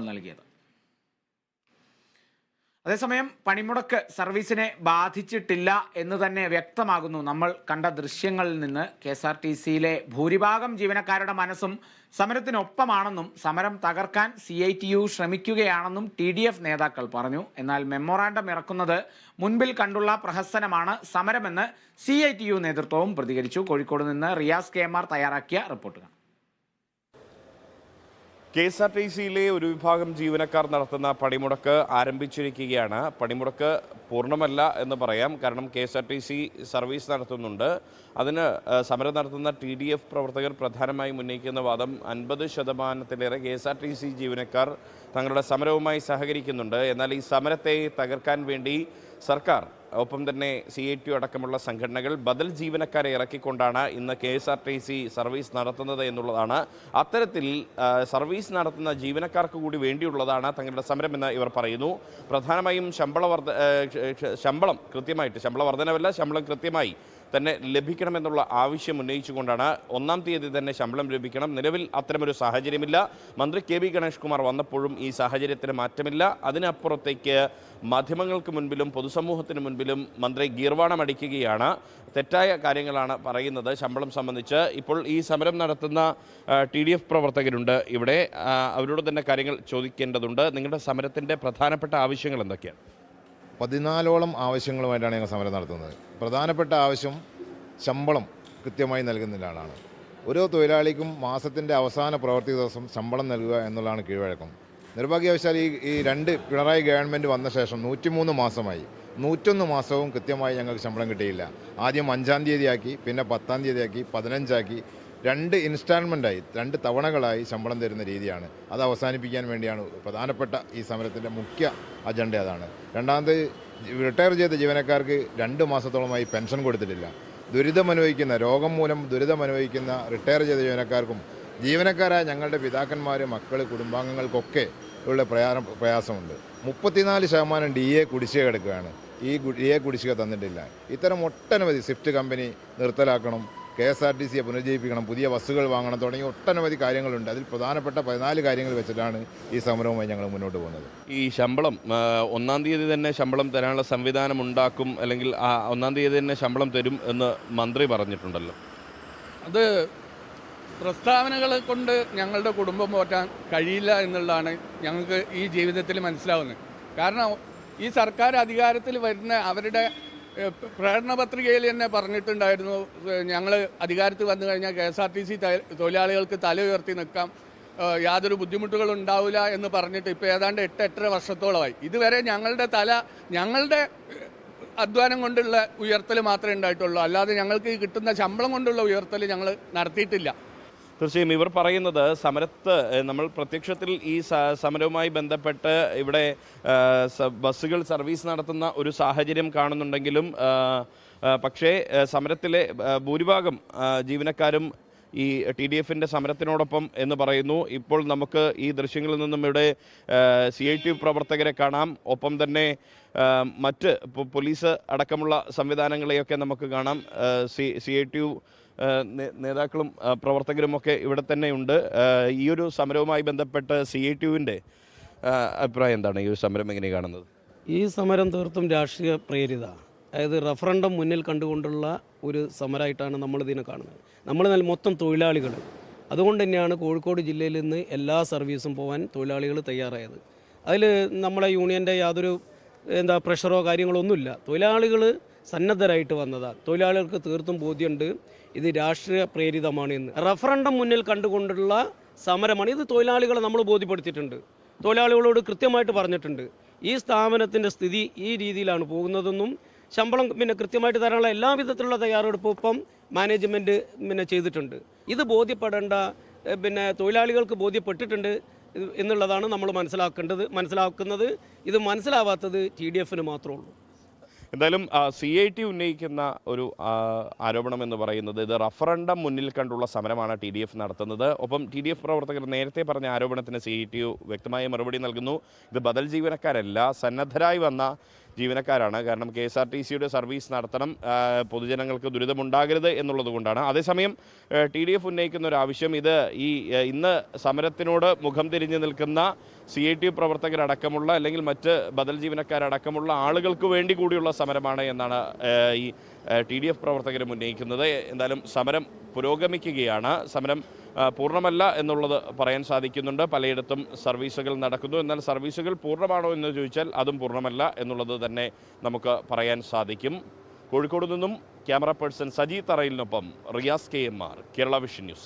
നൽകിയത്. അതേസമയം പണിമുടക്ക് സർവീസിനെ ബാധിച്ചിട്ടില്ല എന്ന് തന്നെ വ്യക്തമാകുന്നു നമ്മൾ കണ്ട ദൃശ്യങ്ങളിൽ നിന്ന്. KSRTCയിലെ ഭൂരിഭാഗം ജീവനക്കാരുടെ മനസ്സും സമരത്തിനൊപ്പമാണെന്നും സമരം തകർക്കാൻ CITU ശ്രമിക്കുകയാണെന്നും TDF നേതാക്കൾ പറഞ്ഞു. എന്നാൽ മെമ്മോറാണ്ടം ഇറക്കുന്നത് മുൻപിൽ കണ്ടുള്ള പ്രഹസനമാണ് സമരമെന്ന് CITU നേതൃത്വവും പ്രതികരിച്ചു. കോഴിക്കോട് നിന്ന് റിയാസ് KMR തയ്യാറാക്കിയ റിപ്പോർട്ട്. KSRTCയിലെ ഒരു വിഭാഗം ജീവനക്കാർ നടത്തുന്ന പണിമുടക്ക് ആരംഭിച്ചിരിക്കുകയാണ്. പണിമുടക്ക് പൂർണ്ണമല്ല എന്ന് പറയാം. കാരണം KSRTC സർവീസ് നടത്തുന്നുണ്ട്. അതിന് സമരം നടത്തുന്ന TDF പ്രവർത്തകർ പ്രധാനമായും ഉന്നയിക്കുന്ന വാദം 50% KSRTC ജീവനക്കാർ തങ്ങളുടെ സമരവുമായി സഹകരിക്കുന്നുണ്ട്. എന്നാൽ ഈ സമരത്തെ തകർക്കാൻ വേണ്ടി സർക്കാർ ഒപ്പം തന്നെ CITU അടക്കമുള്ള സംഘടനകൾ ബദൽ ജീവനക്കാരെ ഇറക്കിക്കൊണ്ടാണ് ഇന്ന് KSRTC സർവീസ് നടത്തുന്നത് എന്നുള്ളതാണ്. അത്തരത്തിൽ സർവീസ് നടത്തുന്ന ജീവനക്കാർക്ക് കൂടി വേണ്ടിയുള്ളതാണ് തങ്ങളുടെ സമരമെന്ന് ഇവർ പറയുന്നു. പ്രധാനമായും ശമ്പളം കൃത്യമായി തന്നെ ലഭിക്കണമെന്നുള്ള ആവശ്യം ഉന്നയിച്ചുകൊണ്ടാണ്. 1-ാം തീയതി തന്നെ ശമ്പളം ലഭിക്കണം. നിലവിൽ അത്തരമൊരു സാഹചര്യമില്ല. മന്ത്രി KB ഗണേഷ് കുമാർ വന്നപ്പോഴും ഈ സാഹചര്യത്തിന് മാറ്റമില്ല. അതിനപ്പുറത്തേക്ക് മാധ്യമങ്ങൾക്ക് മുൻപിലും പൊതുസമൂഹത്തിന് മുൻപിലും മന്ത്രി ഗീർവാണം അടിക്കുകയാണ്. തെറ്റായ കാര്യങ്ങളാണ് പറയുന്നത് ശമ്പളം സംബന്ധിച്ച്. ഇപ്പോൾ ഈ സമരം നടത്തുന്ന TDF പ്രവർത്തകരുണ്ട് ഇവിടെ. അവരോട് തന്നെ കാര്യങ്ങൾ ചോദിക്കേണ്ടതുണ്ട്. നിങ്ങളുടെ സമരത്തിൻ്റെ പ്രധാനപ്പെട്ട ആവശ്യങ്ങൾ എന്തൊക്കെയാണ്? 14ഓളം ആവശ്യങ്ങളുമായിട്ടാണ് ഞങ്ങൾ സമരം നടത്തുന്നത്. പ്രധാനപ്പെട്ട ആവശ്യം ശമ്പളം കൃത്യമായി നൽകുന്നതിനാണ്. ഓരോ തൊഴിലാളിക്കും മാസത്തിൻ്റെ അവസാന പ്രവൃത്തി ദിവസം ശമ്പളം നൽകുക എന്നുള്ളതാണ് കീഴ്വഴക്കം. നിർഭാഗ്യവശാൽ ഈ പിണറായി ഗവൺമെൻറ് വന്ന ശേഷം 103 മാസമായി. 101 മാസവും കൃത്യമായി ഞങ്ങൾക്ക് ശമ്പളം കിട്ടിയില്ല. ആദ്യം 5-ാം തീയതിയാക്കി, പിന്നെ 10-ാം തീയതിയാക്കി, 15ആക്കി, 2 ഇൻസ്റ്റാൾമെൻ്റായി 2 തവണകളായി ശമ്പളം തരുന്ന രീതിയാണ്. അത് അവസാനിപ്പിക്കാൻ വേണ്ടിയാണ് പ്രധാനപ്പെട്ട ഈ സമരത്തിൻ്റെ മുഖ്യ അജണ്ട. അതാണ്. രണ്ടാമത്, റിട്ടയർ ചെയ്ത ജീവനക്കാർക്ക് 2 മാസത്തോളമായി പെൻഷൻ കൊടുത്തിട്ടില്ല. രോഗം മൂലം ദുരിതമനുഭവിക്കുന്ന റിട്ടയർ ചെയ്ത ജീവനക്കാരായ ഞങ്ങളുടെ പിതാക്കന്മാർ, മക്കൾ, കുടുംബാംഗങ്ങൾക്കൊക്കെ ഉള്ള പ്രയാസമുണ്ട്. 34% DA കുടിശ്ശിക കിടക്കുകയാണ്. ഈ DA കുടിശ്ശിക തന്നിട്ടില്ല. ഇത്തരം ഒട്ടനവധി സ്വിഫ്റ്റ് കമ്പനി നിർത്തലാക്കണം, KSRTCയെ പുനരുജ്ജീവിപ്പിക്കണം, പുതിയ ബസ്സുകൾ വാങ്ങണം തുടങ്ങിയ ഒട്ടനവധി കാര്യങ്ങളുണ്ട്. അതിൽ പ്രധാനപ്പെട്ട 14 കാര്യങ്ങൾ വെച്ചിട്ടാണ് ഈ സമരവുമായി ഞങ്ങൾ മുന്നോട്ട് പോകുന്നത്. ഈ ശമ്പളം 1-ാം തീയതി തന്നെ ശമ്പളം തരാനുള്ള സംവിധാനം ഉണ്ടാക്കും, അല്ലെങ്കിൽ 1-ാം തീയതി തന്നെ ശമ്പളം തരും എന്ന് മന്ത്രി പറഞ്ഞിട്ടുണ്ടല്ലോ. അത് പ്രസ്താവനകൾ കൊണ്ട് ഞങ്ങളുടെ കുടുംബം പോറ്റാൻ കഴിയില്ല എന്നുള്ളതാണ് ഞങ്ങൾക്ക് ഈ ജീവിതത്തിൽ മനസ്സിലാവുന്നത്. കാരണം ഈ സർക്കാർ അധികാരത്തിൽ വരുന്ന അവരുടെ പ്രകടന പത്രികയിൽ തന്നെ പറഞ്ഞിട്ടുണ്ടായിരുന്നു, ഞങ്ങൾ അധികാരത്തിൽ വന്നു കഴിഞ്ഞാൽ KSRTC തൊഴിലാളികൾക്ക് തല ഉയർത്തി നിൽക്കാം, യാതൊരു ബുദ്ധിമുട്ടുകളും ഉണ്ടാവില്ല എന്ന് പറഞ്ഞിട്ട് ഇപ്പോൾ ഏതാണ്ട് 8-8.5 വർഷത്തോളമായി. ഇതുവരെ ഞങ്ങളുടെ അധ്വാനം കൊണ്ടുള്ള ഉയർത്തൽ മാത്രമേ ഉണ്ടായിട്ടുള്ളൂ. അല്ലാതെ ഞങ്ങൾക്ക് കിട്ടുന്ന ശമ്പളം കൊണ്ടുള്ള ഉയർത്തൽ ഞങ്ങൾ നടത്തിയിട്ടില്ല. തീർച്ചയായും ഇവർ പറയുന്നത് നമ്മൾ പ്രത്യക്ഷത്തിൽ ഈ സമരവുമായി ബന്ധപ്പെട്ട് ഇവിടെ ബസ്സുകൾ സർവീസ് നടത്തുന്ന ഒരു സാഹചര്യം കാണുന്നുണ്ടെങ്കിലും പക്ഷേ സമരത്തിലെ ഭൂരിഭാഗം ജീവനക്കാരും ഈ TDFൻ്റെ സമരത്തിനോടൊപ്പം എന്ന് പറയുന്നു. ഇപ്പോൾ നമുക്ക് ഈ ദൃശ്യങ്ങളിൽ നിന്നും ഇവിടെ CITU പ്രവർത്തകരെ കാണാം. ഒപ്പം തന്നെ മറ്റ് പോലീസ് അടക്കമുള്ള സംവിധാനങ്ങളെയൊക്കെ നമുക്ക് കാണാം. CITU നേതാക്കളും പ്രവർത്തകരുമൊക്കെ ഇവിടെ തന്നെയുണ്ട്. ഈ ഒരു സമരവുമായി ബന്ധപ്പെട്ട് CITUവിൻ്റെ അഭിപ്രായം എന്താണ്? ഈ ഒരു സമരം എങ്ങനെ കാണുന്നത്? ഈ സമരം തീർത്തും രാഷ്ട്രീയ പ്രേരിത, അതായത് റഫറൻഡം മുന്നിൽ കണ്ടുകൊണ്ടുള്ള ഒരു സമരമായിട്ടാണ് നമ്മളിതിനെ കാണുന്നത്. നമ്മൾ മൊത്തം തൊഴിലാളികൾ. അതുകൊണ്ട് തന്നെയാണ് കോഴിക്കോട് ജില്ലയിൽ നിന്ന് എല്ലാ സർവീസും പോകാൻ തൊഴിലാളികൾ തയ്യാറായത്. അതിൽ നമ്മളെ യൂണിയൻ്റെ യാതൊരു പ്രഷറോ കാര്യങ്ങളോ ഒന്നുമില്ല. തൊഴിലാളികൾ സന്നദ്ധരായിട്ട് വന്നതാണ്. തൊഴിലാളികൾക്ക് തീർത്തും ബോധ്യമുണ്ട് ഇത് രാഷ്ട്രീയ പ്രേരിതമാണ് എന്ന്. റഫറൻഡം മുന്നിൽ കണ്ടുകൊണ്ടുള്ള സമരമാണ്. ഇത് തൊഴിലാളികളെ നമ്മൾ ബോധ്യപ്പെടുത്തിയിട്ടുണ്ട്. തൊഴിലാളികളോട് കൃത്യമായിട്ട് പറഞ്ഞിട്ടുണ്ട് ഈ സ്ഥാപനത്തിൻ്റെ സ്ഥിതി ഈ രീതിയിലാണ് പോകുന്നതെന്നും ശമ്പളം കൃത്യമായിട്ട് തരാനുള്ള എല്ലാ വിധത്തിലുള്ള തയ്യാറെടുപ്പും ഇപ്പം മാനേജ്മെൻറ്റ് ചെയ്തിട്ടുണ്ട്. ഇത് ബോധ്യപ്പെടേണ്ട തൊഴിലാളികൾക്ക് ബോധ്യപ്പെട്ടിട്ടുണ്ട് എന്നുള്ളതാണ് നമ്മൾ മനസ്സിലാക്കുന്നത്. ഇത് മനസ്സിലാവാത്തത് TDFന് മാത്രമേ ഉള്ളൂ. എന്തായാലും CITU ഉന്നയിക്കുന്ന ഒരു ആരോപണം എന്ന് പറയുന്നത് ഇത് റഫറൻഡം മുന്നിൽ കണ്ടുള്ള സമരമാണ് TDF നടത്തുന്നത്. ഒപ്പം TDF പ്രവർത്തകർ നേരത്തെ പറഞ്ഞ ആരോപണത്തിന് CITU വ്യക്തമായ മറുപടി നൽകുന്നു. ഇത് ബദൽ ജീവനക്കാരല്ല, സന്നദ്ധരായി വന്ന ജീവനക്കാരാണ്. കാരണം KSRTCയുടെ സർവീസ് നടത്തണം, പൊതുജനങ്ങൾക്ക് ദുരിതമുണ്ടാകരുത് എന്നുള്ളത് കൊണ്ടാണ്. അതേസമയം TDF ഉന്നയിക്കുന്ന ഒരു ആവശ്യം ഇത് ഇന്ന് സമരത്തിനോട് മുഖം തിരിഞ്ഞു നിൽക്കുന്ന CITU പ്രവർത്തകരടക്കമുള്ള അല്ലെങ്കിൽ മറ്റ് ബദൽ ജീവനക്കാരടക്കമുള്ള ആളുകൾക്ക് വേണ്ടി കൂടിയുള്ള സമരമാണ് എന്നാണ് ഈ TDF പ്രവർത്തകരും ഉന്നയിക്കുന്നത്. എന്തായാലും സമരം പുരോഗമിക്കുകയാണ്. സമരം പൂർണ്ണമല്ല എന്നുള്ളത് പറയാൻ സാധിക്കുന്നുണ്ട്. പലയിടത്തും സർവീസുകൾ നടക്കുന്നു. എന്നാൽ സർവീസുകൾ പൂർണ്ണമാണോ എന്ന് ചോദിച്ചാൽ അതും പൂർണ്ണമല്ല എന്നുള്ളത് തന്നെ നമുക്ക് പറയാൻ സാധിക്കും. കോഴിക്കോട് നിന്നും ക്യാമറ പേഴ്സൺ സജി തറയിലിനൊപ്പം Riyas KMR, Kerala vision news.